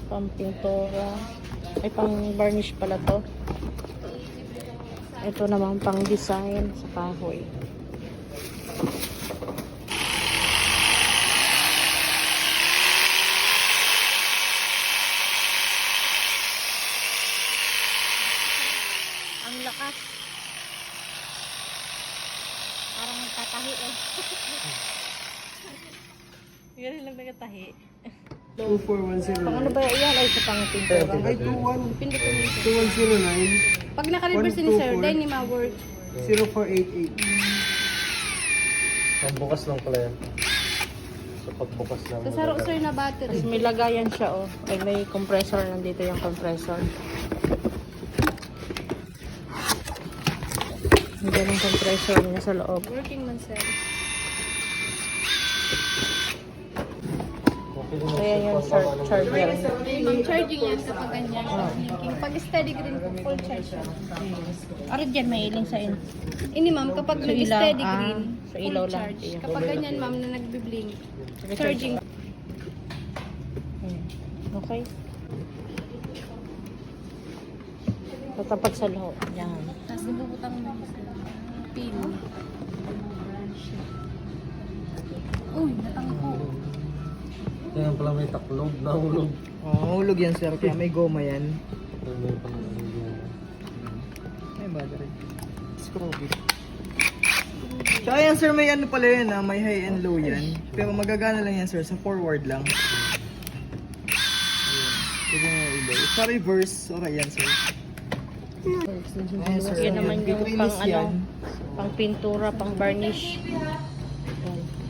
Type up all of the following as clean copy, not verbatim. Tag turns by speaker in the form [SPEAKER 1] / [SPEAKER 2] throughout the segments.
[SPEAKER 1] Pampintura. Ay, pang varnish pala to. Ito naman pang design sa kahoy. Ang lakas. Parang nagtatahi eh. Ganun lang nagtatahi.
[SPEAKER 2] 2410.
[SPEAKER 1] Pang ano ba yan? Ay, sa pang pintura.
[SPEAKER 2] Ay, 21.
[SPEAKER 1] Pindutin mo.
[SPEAKER 2] 2109.
[SPEAKER 3] Pag naka-reverse ni Sir, then ni ma-work.
[SPEAKER 2] 0488.
[SPEAKER 4] Pambukas lang pala yan. So pagbukas lang.
[SPEAKER 3] Sa saro Sir na battery.
[SPEAKER 1] Tapos may lagayan siya, oh. Ay, may compressor. Nandito yung compressor. Nandiyan yung compressor niya sa loob.
[SPEAKER 3] Working man Sir.
[SPEAKER 4] Okay din
[SPEAKER 1] Kaya yung charger.
[SPEAKER 3] Ma'am, charging yan kapag ganyan. Pag steady green po, full charge siya.
[SPEAKER 1] Arid yan, may iling sa in.
[SPEAKER 3] Ini ma'am, kapag
[SPEAKER 1] Sa ilaw,
[SPEAKER 3] nag-steady green,
[SPEAKER 1] sa ilaw
[SPEAKER 3] full
[SPEAKER 1] lang.
[SPEAKER 3] charge. Kapag ganyan ma'am na nagbi-blink, charging.
[SPEAKER 1] Okay. Tatapat sa loob. Yan.
[SPEAKER 3] Tapos bubutang mo pin. Uy, natangko.
[SPEAKER 4] Yan pala may taklob, nahulog.
[SPEAKER 2] Hulog yan sir, kaya may goma yan.
[SPEAKER 4] May pala
[SPEAKER 2] May battery. Screw bit. Tsaka yan sir, may ano pala yan may high and low yan. Pero magagana lang yan sir, sa forward lang. Pwede mo ilaw. Sa reverse, okay yan sir. Ayan sir,
[SPEAKER 1] Yan naman yung
[SPEAKER 2] Vitrilis
[SPEAKER 1] pang ano,
[SPEAKER 2] yan.
[SPEAKER 1] pang pintura, pang varnish.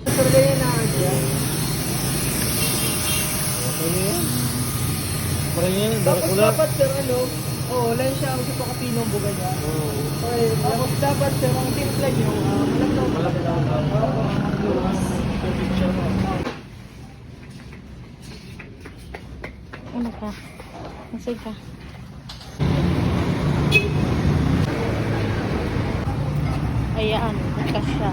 [SPEAKER 2] Sir, ganyan na yan.
[SPEAKER 4] Parang yan,
[SPEAKER 2] Tapos
[SPEAKER 4] Dracula.
[SPEAKER 2] dapat sir wala siya ang sipa kapinong buga niya. Okay, tapos dapat sir, ang timpla niyo, malagnaw.
[SPEAKER 1] Ano ka? Masig ka. Ayan, nagkas siya.